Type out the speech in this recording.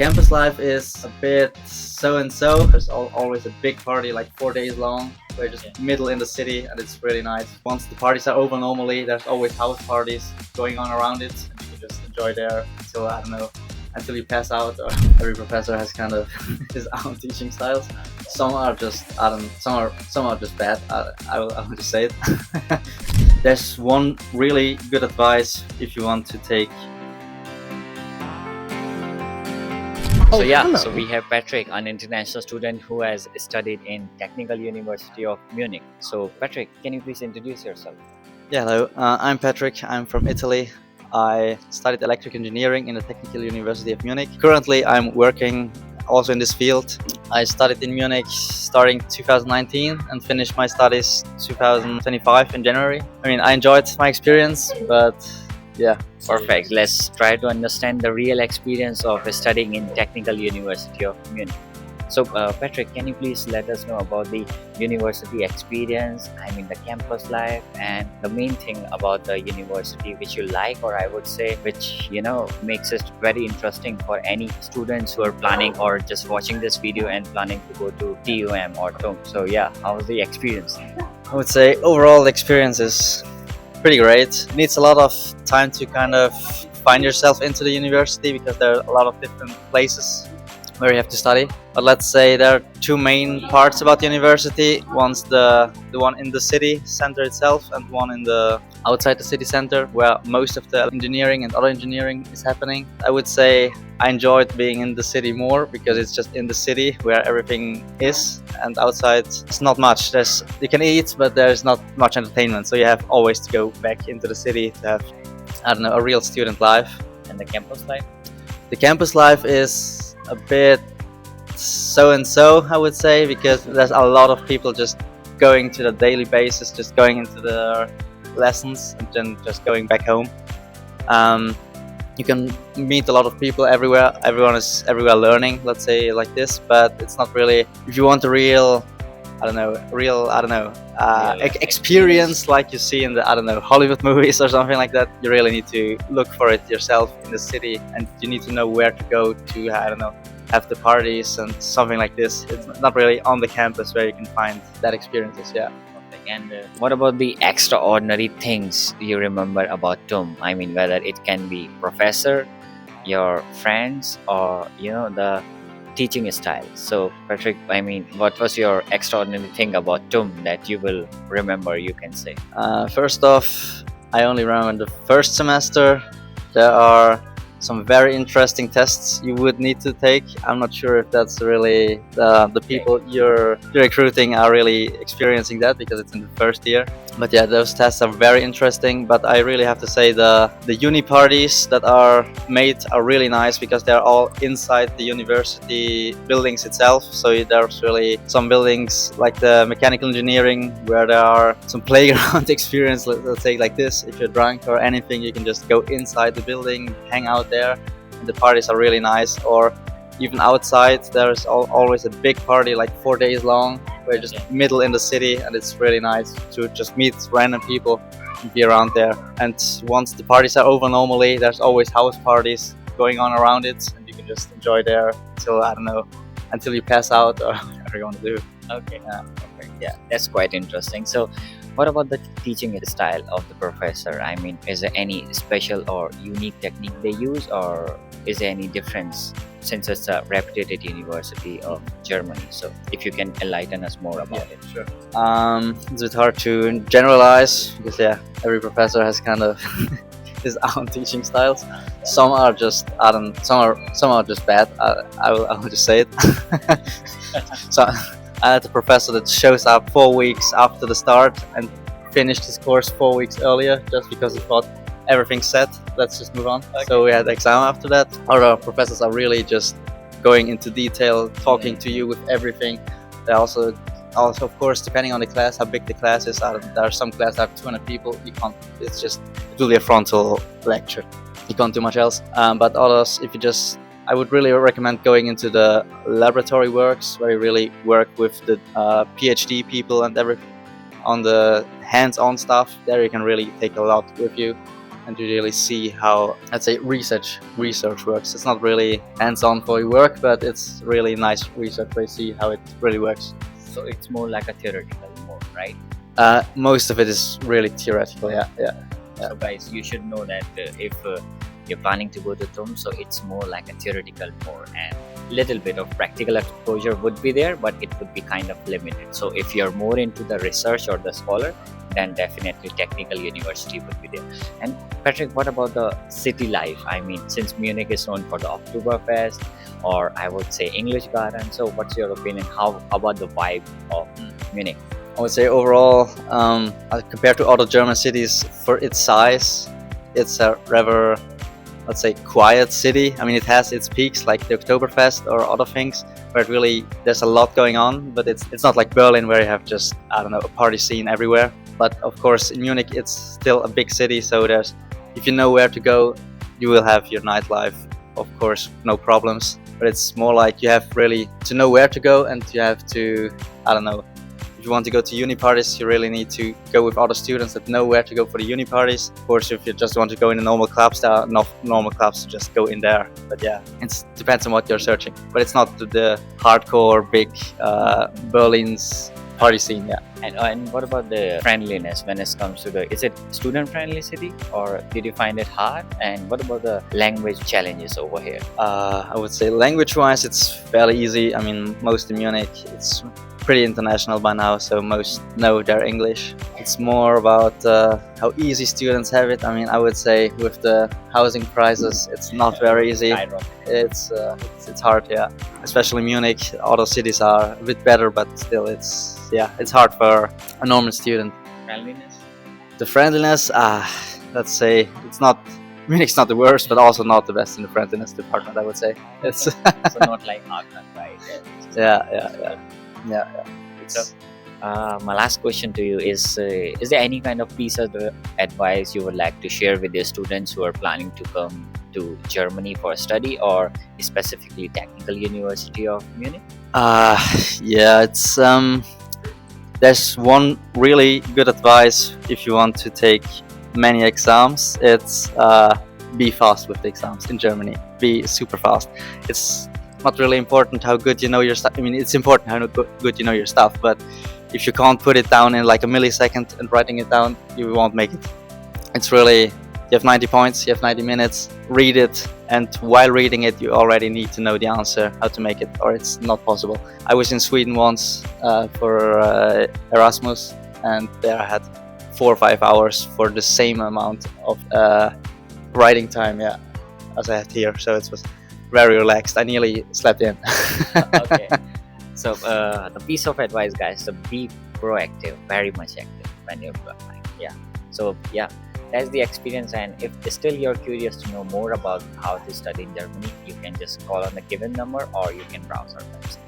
Campus life is a bit so and so. There's always a big party, like 4 days long. We're just middle in the city, and it's really nice. Once the parties are over, normally there's always house parties going on around it, and you can just enjoy there until I don't know, until you pass out. Or every professor has kind of his own teaching styles. Some are just some are just bad. I will just say it. There's one really good advice if you want to take. So yeah, hello. so we have Patrick, an international student who has studied in Technical University of Munich. So Patrick, can you please introduce yourself? Yeah, hello. I'm Patrick. I'm from Italy. I studied electric engineering in the Technical University of Munich. Currently, I'm working also in this field. I studied in Munich starting 2019 and finished my studies 2025 in January. I mean, I enjoyed my experience, but yeah. Perfect. Let's try to understand the real experience of studying in Technical University of Munich. So Patrick, can you please let us know about the university experience, I mean the campus life, and the main thing about the university which you like, or I would say which makes it very interesting for any students who are planning or just watching this video and planning to go to TUM or TUM. So yeah, how was the experience? I would say overall the experience is pretty great. It needs a lot of time to kind of find yourself into the university because there are a lot of different places where you have to study. But let's say there are two main parts about the university. One's the one in the city center itself, and one in the outside the city center where most of the engineering and other engineering is happening. I would say I enjoyed being in the city more because it's just in the city where everything is, and outside it's not much. You can eat, but there's not much entertainment, so you have always to go back into the city to have, I don't know, a real student life. And the campus life? The campus life is a bit so and so, I would say, because there's a lot of people just going to the daily basis, just going into the lessons and then just going back home. You can meet a lot of people everywhere. Everyone is everywhere learning, let's say like this, but it's not really, if you want a real experience like you see in the Hollywood movies or something like that, you really need to look for it yourself in the city, and you need to know where to go to have the parties and something like this. It's not really on the campus where you can find that experiences. Yeah. And what about the extraordinary things you remember about TUM? I mean, whether it can be professor, your friends, or the teaching style. So Patrick, I mean, what was your extraordinary thing about TUM that you will remember, you can say? First off, I only remember the first semester. There are some very interesting tests you would need to take. I'm not sure if that's really the people you're recruiting are really experiencing that, because it's in the first year. But yeah, those tests are very interesting. But I really have to say the uni parties that are made are really nice because they're all inside the university buildings itself. So there's really some buildings like the mechanical engineering where there are some playground experience, let's say like this. If you're drunk or anything, you can just go inside the building, hang out there, and the parties are really nice. Or even outside, there's always a big party, like 4 days long. We're just middle in the city, and it's really nice to just meet random people and be around there. And once the parties are over, normally there's always house parties going on around it, and you can just enjoy there until until you pass out or whatever you want to do. Okay. Yeah, that's quite interesting. So what about the teaching style of the professor? I mean, is there any special or unique technique they use, or is there any difference since it's a reputed university of Germany? So if you can enlighten us more about it. Sure. It's a bit hard to generalize because every professor has kind of his own teaching styles. Some are just some are just bad. I will just say it. So I had a professor that shows up 4 weeks after the start and finished his course 4 weeks earlier just because he thought everything's set, let's just move on. Okay. So we had the exam after that. Other professors are really just going into detail, talking to you with everything. They also of course, depending on the class, how big the class is. There are some classes that have 200 people. It's just really a frontal lecture. You can't do much else. But others, I would really recommend going into the laboratory works where you really work with the PhD people and everything on the hands-on stuff. There you can really take a lot with you. and you really see how, let's say, research works. It's not really hands-on for your work, but it's really nice research where you see how it really works. So it's more like a theoretical more, right? Most of it is really theoretical. Yeah. So guys, you should know that if you're planning to go to TUM, so it's more like a theoretical more, and little bit of practical exposure would be there, but it would be kind of limited. So if you're more into the research or the scholar, then definitely Technical University would be there. And Patrick, what about the city life? I mean, since Munich is known for the Oktoberfest, or I would say English Garden, so what's your opinion? How about the vibe of Munich? I would say overall, compared to other German cities, for its size, it's a rather, let's say, quiet city. I mean, it has its peaks like the Oktoberfest or other things, where it really there's a lot going on. But it's not like Berlin where you have just, I don't know, a party scene everywhere. But of course, in Munich, it's still a big city, so there's, if you know where to go, you will have your nightlife. Of course, no problems. But it's more like you have really to know where to go, and you have to, I don't know. If you want to go to uni parties, you really need to go with other students that know where to go for the uni parties. Of course, if you just want to go in the normal clubs, there are not normal clubs to just go in there. But yeah, it depends on what you're searching. But it's not the hardcore big Berlin's party scene. Yeah. And what about the friendliness when it comes to is it student friendly city, or did you find it hard? And what about the language challenges over here? I would say language wise, it's fairly easy. I mean, most in Munich, it's pretty international by now, so most know their English. It's more about how easy students have it. I mean, I would say with the housing prices, it's not very easy. It's hard, yeah. Especially Munich. Other cities are a bit better, but still, it's hard for a normal student. Friendliness? The friendliness, let's say, it's not. Munich's not the worst, but also not the best in the friendliness department, I would say. It's so not like Aachen, right? Yeah. So, my last question to you is there any kind of piece of advice you would like to share with your students who are planning to come to Germany for study, or specifically Technical University of Munich? It's there's one really good advice if you want to take many exams. It's be fast with the exams in Germany. Be super fast. It's not really important how good you know your stuff. I mean, it's important how good you know your stuff, but if you can't put it down in like a millisecond and writing it down, you won't make it. It's really, you have 90 points, you have 90 minutes, read it, and while reading it, you already need to know the answer, how to make it, or it's not possible. I was in Sweden once for Erasmus, and there I had 4 or 5 hours for the same amount of writing time, as I had here, so it was very relaxed. I nearly slept in. Okay. So the piece of advice, guys, to be proactive, very much active when you're applying. Yeah. So yeah, that's the experience. And if still you're curious to know more about how to study in Germany, you can just call on the given number, or you can browse our website.